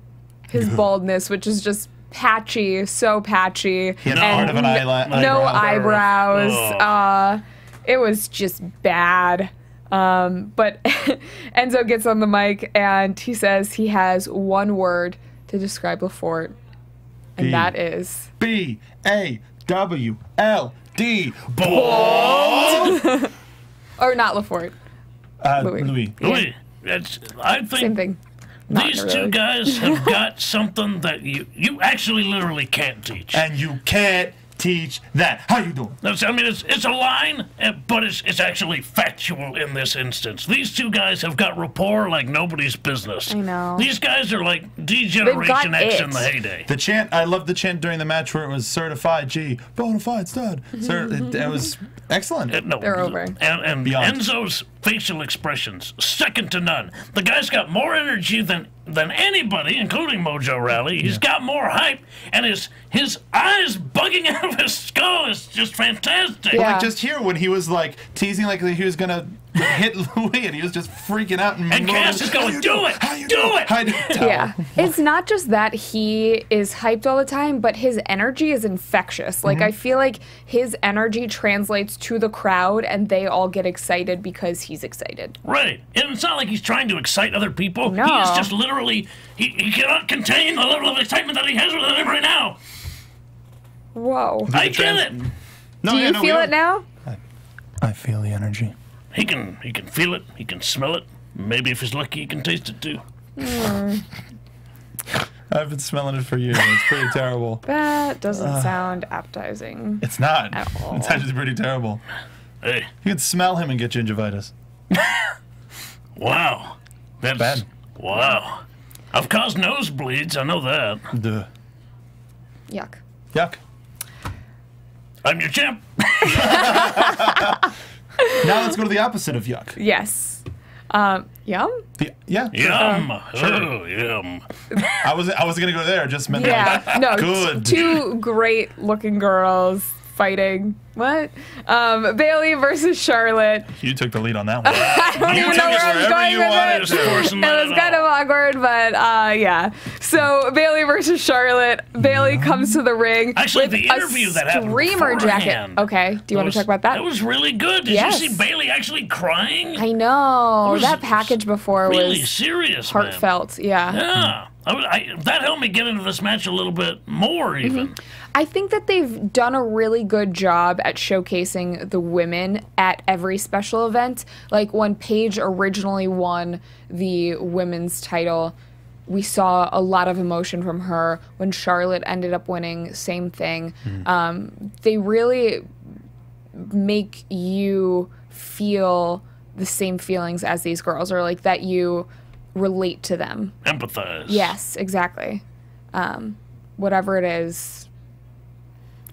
his baldness, which is just patchy, so patchy. He had part of an eyebrow. No eyebrows. It was just bad. But Enzo gets on the mic and he says he has one word to describe LaForte, and that is B-A-W-L-D. Bald. or not LaForte. Louis. Louis. I think Same thing. these two guys have got something that you actually literally can't teach. And you can't teach that. How you doing? I mean, it's a line, but it's actually factual in this instance. These two guys have got rapport like nobody's business. I know. These guys are like D-Generation X in the it. heyday. The chant, I love the chant during the match where it was certified G, bona fide stud. It was excellent. They're over. And Beyond. Enzo's facial expressions, second to none. The guy's got more energy than anybody, including Mojo Raleigh. He's got more hype, and his eyes bugging out of his skull is just fantastic. Yeah. Like just here when he was like teasing like he was gonna hit Louis, and he was just freaking out and Cass is going, do it! Do it! Yeah. It's not just that he is hyped all the time, but his energy is infectious. Like, I feel like his energy translates to the crowd, and they all get excited because he's excited. Right. And it's not like he's trying to excite other people. No. He is just literally, he cannot contain the level of excitement that he has within him right now. Whoa. I get it. No, Do you feel it now? I feel the energy. He can feel it. He can smell it. Maybe if he's lucky, he can taste it too. I've been smelling it for years. It's pretty terrible. That doesn't sound appetizing. It's not. At all. It's actually pretty terrible. Hey. You can smell him and get gingivitis. Wow. That's bad. Wow. I've caused nosebleeds. I know that. Duh. Yuck. Yuck. I'm your champ. Now let's go to the opposite of yuck. Yes. Yum? Yeah. Yum. Sure. Oh, yum. I was gonna go there. Just meant Yeah. like, No, good. two great looking girls fighting. What? Bailey versus Charlotte. You took the lead on that one. I don't even know where I was going with it. It was kind of awkward, but yeah. So Bailey versus Charlotte. Bailey comes to the ring. Actually, with the interview that happened streamer jacket. beforehand. Okay. Do you want to talk about that? That was really good. Did Yes. you see Bailey actually crying? I know was that package before really was serious, man. heartfelt. Yeah. Yeah. That helped me get into this match a little bit more, even. I think that they've done a really good job at showcasing the women at every special event. Like when Paige originally won the women's title, we saw a lot of emotion from her. When Charlotte ended up winning, same thing. They really make you feel the same feelings as these girls, or like that you relate to them. Empathize. Yes, exactly. Whatever it is.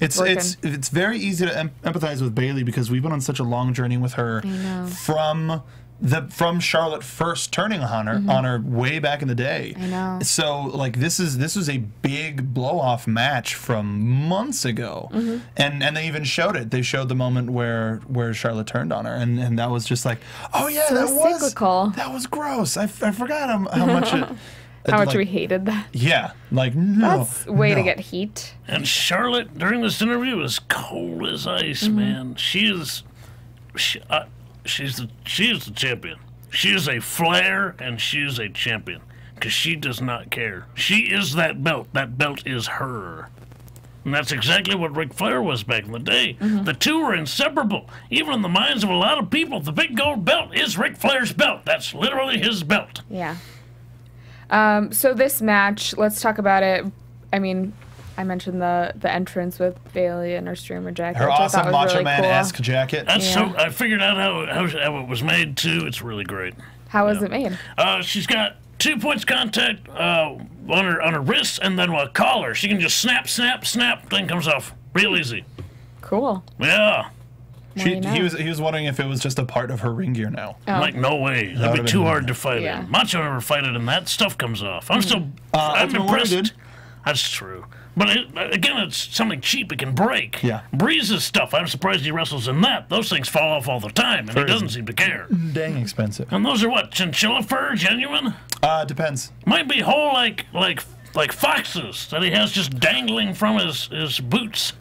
It's very easy to empathize with Bailey because we've been on such a long journey with her from Charlotte first turning on her way back in the day. I know. So like this was a big blow off match from months ago, and they even showed it. They showed the moment where Charlotte turned on her, and that was just like, oh yeah, So cyclical. that was gross. I forgot how much it. How much like, we hated that. Yeah, like no. That's a way to no. get heat. And Charlotte, during this interview, was cold as ice, man. She's the champion. She is a Flair, and she is a champion. Because she does not care. She is that belt. That belt is her. And that's exactly what Ric Flair was back in the day. The two were inseparable. Even in the minds of a lot of people, the big gold belt is Ric Flair's belt. That's literally his belt. Yeah. So this match, let's talk about it. I mean, I mentioned the entrance with Bailey and her streamer jacket. Her which I awesome thought was Macho really Man-esque cool. jacket. That's Yeah. so. I figured out how it was made too. It's really great. How was it made? She's got 2 points contact on her wrists and then a collar. She can just snap, snap, snap. Thing comes off real easy. Cool. Yeah. Well, you know. He was wondering if it was just a part of her ring gear now. Oh. Like no way. That'd would've be too been- hard to fight Yeah. in. Macho never fight it, and that stuff comes off. I'm still. I'm Ultimate Warrior impressed. did. That's true. But again, it's something cheap. It can break. Yeah. Breeze's stuff. I'm surprised he wrestles in that. Those things fall off all the time, and he doesn't seem to care. Dang expensive. And those are what, chinchilla fur, genuine? Depends. Might be whole like foxes that he has just dangling from his boots.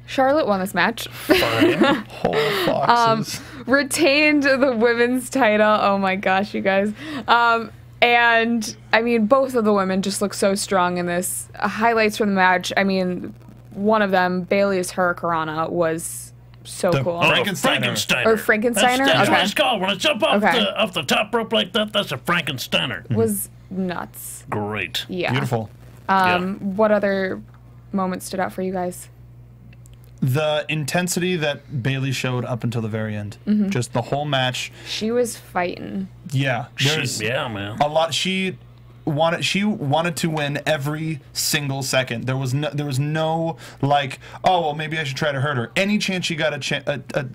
Charlotte won this match. Whole foxes. Retained the women's title. Oh my gosh, you guys. And I mean, both of the women just look so strong in this. Highlights from the match. I mean, one of them, Bailey's Hurricanrana, was so The cool. Frankensteiner. Or Frankensteiner? That's what Okay. it's called. When I jump off, Okay. off the top rope like that, that's a Frankensteiner. Was nuts. Great. Yeah. Beautiful. What other moments stood out for you guys? The intensity that Bailey showed up until the very end. Just the whole match. She was fighting. Yeah. There's Yeah, man. a lot. She wanted to win every single second. There was no like, oh well, maybe I should try to hurt her. Any chance she got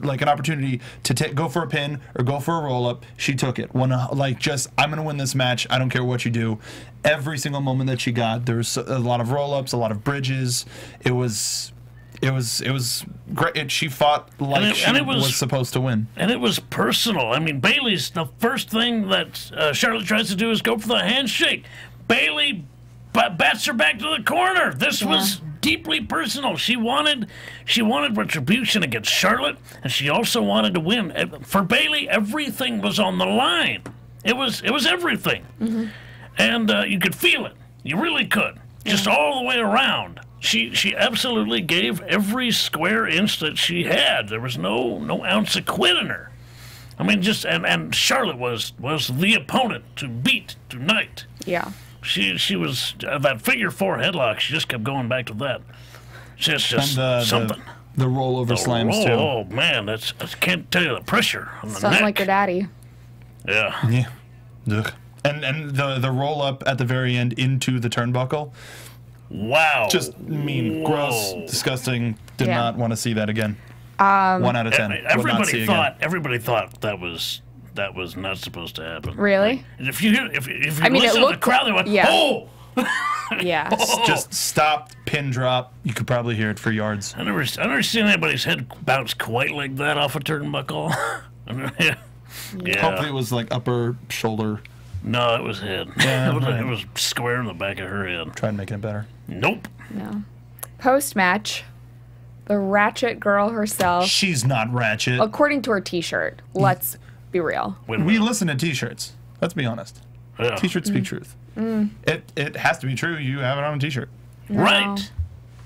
like an opportunity to go for a pin or go for a roll up, she took it. I'm gonna win this match. I don't care what you do. Every single moment that she got, there was a lot of roll ups, a lot of bridges. It was great. She fought like she was supposed to win. And it was personal. I mean, Bailey's, the first thing that Charlotte tries to do is go for the handshake. Bailey bats her back to the corner. This was deeply personal. She wanted retribution against Charlotte, and she also wanted to win. For Bailey, everything was on the line. It was everything. And you could feel it. You really could. Just all the way around. She absolutely gave every square inch that she had. There was no ounce of quit in her. I mean, and Charlotte was the opponent to beat tonight. Yeah. She was that figure 4 headlock. She just kept going back to that. Just And something. the rollover slams too. Oh man, I can't tell you the pressure on the Something neck. like your daddy. Yeah. Yeah. Ugh. And the roll up at the very end into the turnbuckle Wow. Just mean, gross, disgusting. Did Yeah. not want to see that again. 1 out of 10. Will not see again. Everybody thought that was not supposed to happen. Really? And if you listen it to the looked crowd, they went, yeah. "Oh!" Yeah. Just stopped, pin drop. You could probably hear it for yards. I never seen anybody's head bounce quite like that off a turnbuckle. Yeah. Hopefully it was like upper shoulder. No, it was head. Yeah, It was square in the back of her head. Tried making it better. Nope. No. Post-match, the Ratchet girl herself, She's not Ratchet. according to her T-shirt, let's be real. Wait a We minute. listen to T-shirts. Let's be honest. Yeah. T-shirts speak truth. It has to be true. You have it on a T-shirt. Right.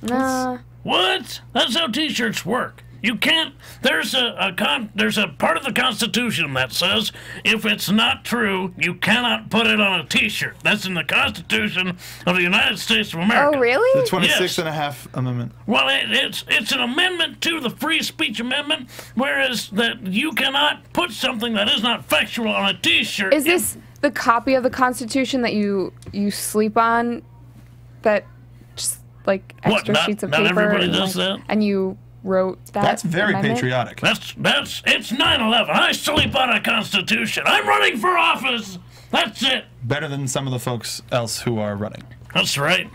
Nah. What? That's how T-shirts work. You can't. There's a part of the Constitution that says if it's not true, you cannot put it on a T-shirt. That's in the Constitution of the United States of America. Oh, really? The 26 and a half amendment. Well, it's an amendment to the Free Speech Amendment, whereas that you cannot put something that is not factual on a T-shirt. Is this the copy of the Constitution that you sleep on? That just like What, extra not- sheets of not paper? everybody and, does like- that? And you wrote that. That's very amendment? patriotic. It's 9/11. I sleep on a Constitution. I'm running for office. That's it. Better than some of the folks else who are running. That's right.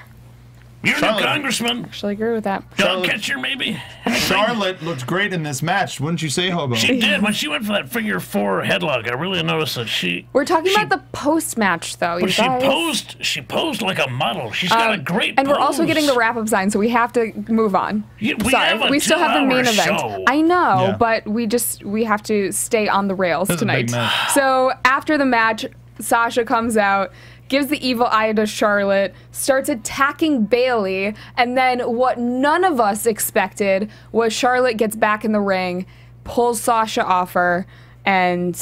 You're a Charlotte- new congressman. Actually, agree with that. Dog Charlotte- catcher, maybe? Charlotte looked great in this match, wouldn't you say, Hobo? She did. When she went for that figure 4 headlock, I really noticed that she... We're talking about the post-match, though, you But guys. she posed like a model. She's got a great And pose. we're also getting the wrap-up sign, so we have to move on. Yeah, we Sorry, have a we still have the main 2-hour event. show. I know, Yeah. but we have to stay on the rails This is a big tonight. match. So after the match, Sasha comes out, gives the evil eye to Charlotte, starts attacking Bayley, and then what none of us expected was Charlotte gets back in the ring, pulls Sasha off her, and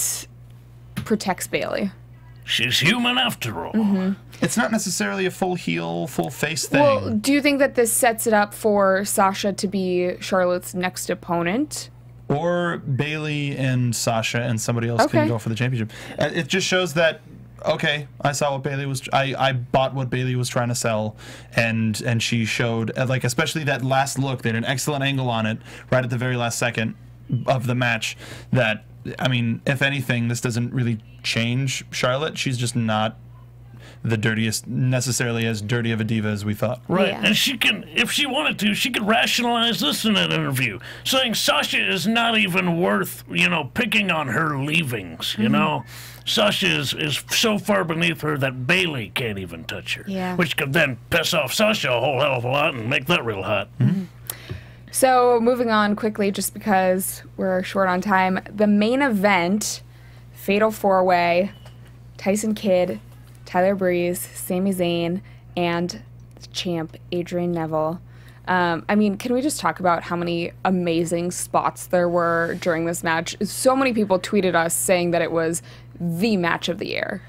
protects Bayley. She's human after all. It's not necessarily a full heel, full face thing. Well, do you think that this sets it up for Sasha to be Charlotte's next opponent? Or Bayley and Sasha and somebody else Okay. can go for the championship. It just shows that, okay, I saw what Bayley was. I bought what Bayley was trying to sell, and she showed, like, especially that last look. They had an excellent angle on it right at the very last second of the match. That, I mean, if anything, this doesn't really change Charlotte. She's just not the dirtiest, necessarily as dirty of a diva as we thought. Right, Yeah. and she can, if she wanted to, she could rationalize this in an interview, saying Sasha is not even worth, picking on her leavings, you know? Sasha is so far beneath her that Bayley can't even touch her, Yeah. which could then piss off Sasha a whole hell of a lot and make that real hot. So moving on quickly, just because we're short on time, the main event, Fatal 4-Way, Tyson Kidd, Tyler Breeze, Sami Zayn, and the champ Adrian Neville. I mean, can we just talk about how many amazing spots there were during this match? So many people tweeted us saying that it was the match of the year.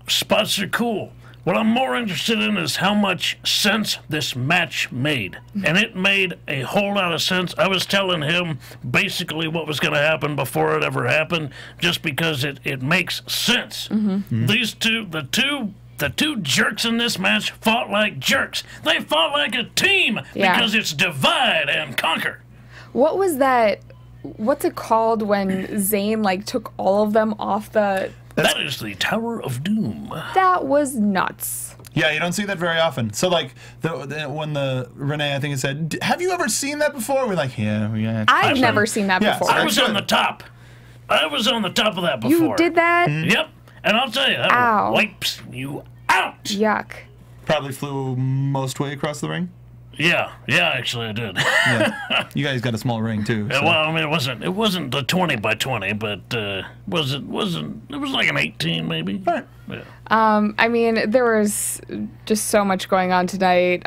Spots are cool. What I'm more interested in is how much sense this match made. And it made a whole lot of sense. I was telling him basically what was going to happen before it ever happened, just because it makes sense. These two, the two jerks in this match fought like jerks. They fought like a team Yeah. because it's divide and conquer. What was that? What's it called when Zayn took all of them off the? That is the Tower of Doom. That was nuts. Yeah, you don't see that very often. So, like, when Renee, I think, had said, "Have you ever seen that before?" We're like, yeah. I've never seen that Yeah, before. I was That's on the good. top. I was on the top of that before. You did that? Yep. And I'll tell you, that Ow. wipes you out. Yuck. Probably flew most way across the ring. Yeah, actually I did. Yeah. You guys got a small ring too. Yeah, so- well, I mean, it wasn't the 20 by 20, but it was like an 18 maybe. All right. Yeah. I mean, there was just so much going on tonight.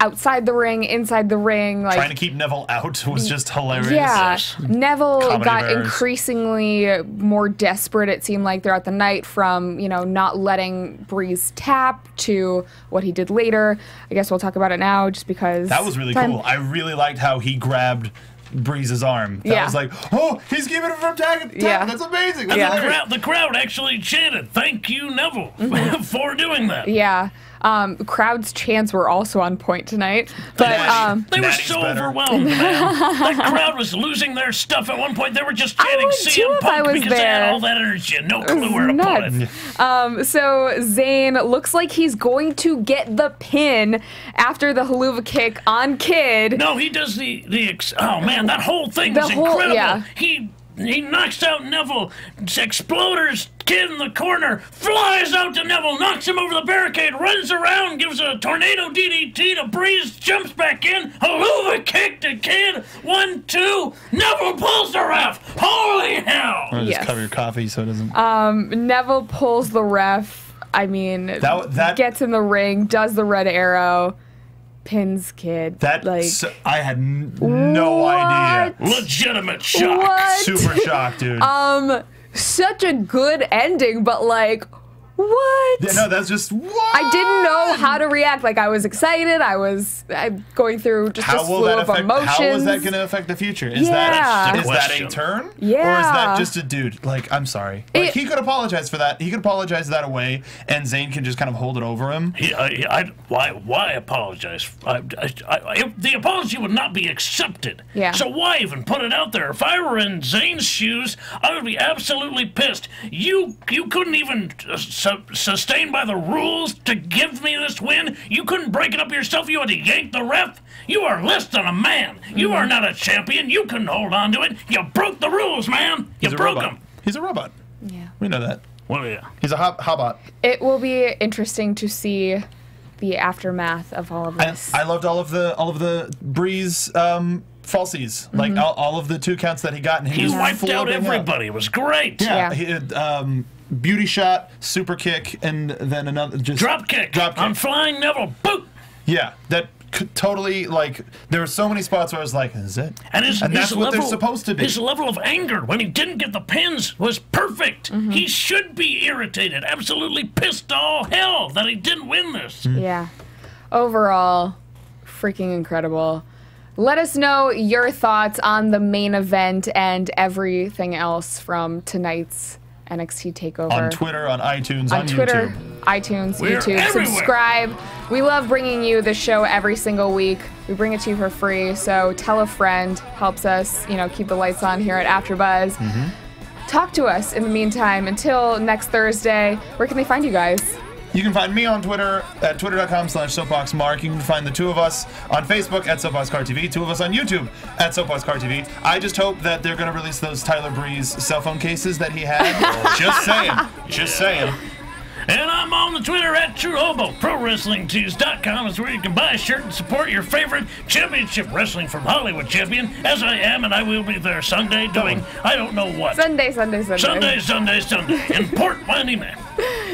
Outside the ring, inside the ring, Trying to keep Neville out was just hilarious. yeah, Neville Comedy got bears. increasingly more desperate, it seemed like, throughout the night, from, not letting Breeze tap to what he did later. I guess we'll talk about it now, just because... That was really time. cool. I really liked how he grabbed Breeze's arm. That Yeah. was like, oh, he's keeping it from tap. Yeah. That's amazing. And That's hilarious. the crowd actually chanted, "Thank you, Neville," for doing that. Yeah. Crowd's chants were also on point tonight. But they were Natty's so better. overwhelmed, man. That crowd was losing their stuff at one point. They were just chanting would too CM if I Punk was because they had there. all that energy and no clue where to put it. So Zayn looks like he's going to get the pin after the haluva kick on Kid. No, he does oh man, that whole thing was incredible. Yeah. He knocks out Neville, exploders Kid in the corner, flies out to Neville, knocks him over the barricade, runs around, gives a tornado DDT to Breeze, jumps back in, haluva kick to Kid, 1, 2, Neville pulls the ref. Holy hell! Or just Yes. cover your coffee so it doesn't. Neville pulls the ref. I mean, That- gets in the ring, does the red arrow, pins Kid. I had no What? idea. Legitimate shock. What? Super shocked, dude. Such a good ending, but like, what? Yeah, no, that's just what? I didn't know how to react. Like, I was excited. I'm going through just a slew of emotions. How is that going to affect the future? Is Yeah. that a turn? Or is Yeah. that just a dude? Like, I'm sorry. Like, he could apologize for that. He could apologize that away, and Zayn can just kind of hold it over him. Why apologize? The apology would not be accepted. Yeah. So why even put it out there? If I were in Zayn's shoes, I would be absolutely pissed. You couldn't even sustain by the rules to give me this win. You couldn't break it up yourself. You had to yank the ref. You are less than a man. You are not a champion. You couldn't hold on to it. You broke the rules, man. You He's a broke robot. them. He's a robot. Yeah. We know that. Well, yeah. He's a hobot. It will be interesting to see the aftermath of all of this. I loved all of the Breeze falsies, like all of the 2 counts that he got, and He was wiped out floating up. everybody. It was great. Yeah, Yeah. he had, beauty shot, super kick, and then another just Drop kick. On Flying Neville. Boot. Yeah, that totally, like, there were so many spots where I was like, is it? And that's what they're supposed to be. His level of anger when he didn't get the pins was perfect. He should be irritated, absolutely pissed to all hell that he didn't win this. Yeah. Overall, freaking incredible. Let us know your thoughts on the main event and everything else from tonight's NXT TakeOver. On Twitter, on iTunes, on Twitter, YouTube. iTunes, We're YouTube. everywhere. Subscribe. We love bringing you the show every single week. We bring it to you for free, so tell a friend. Helps us, keep the lights on here at AfterBuzz. Talk to us in the meantime. Until next Thursday, where can they find you guys? You can find me on Twitter at twitter.com/soapboxmark. You can find the 2 of us on Facebook at SoapboxCarTV, 2 of us on YouTube at SoapboxCarTV. I just hope that they're going to release those Tyler Breeze cell phone cases that he had. Just saying. Just saying. And I'm on the Twitter at TrueHobo. ProWrestlingTees.com is where you can buy a shirt and support your favorite championship wrestling from Hollywood champion, as I am, and I will be there Sunday doing I don't know what. Sunday. In Port Winding.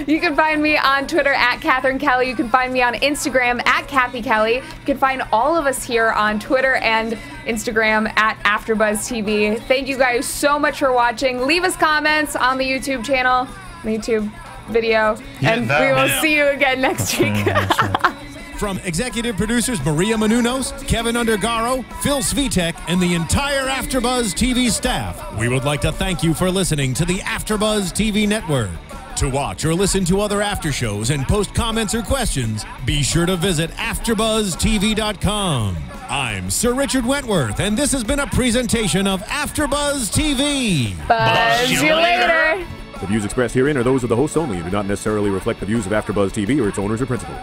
You can find me on Twitter at Catherine Kelly. You can find me on Instagram at Kathy Kelly. You can find all of us here on Twitter and Instagram at AfterBuzz TV. Thank you guys so much for watching. Leave us comments on the YouTube channel, the YouTube video, and we will see you again next week. From executive producers Maria Menounos, Kevin Undergaro, Phil Svitek, and the entire AfterBuzz TV staff, we would like to thank you for listening to the AfterBuzz TV network. To watch or listen to other after shows and post comments or questions, be sure to visit AfterBuzzTV.com. I'm Sir Richard Wentworth, and this has been a presentation of AfterBuzz TV. Buzz you later. The views expressed herein are those of the hosts only and do not necessarily reflect the views of AfterBuzz TV or its owners or principals.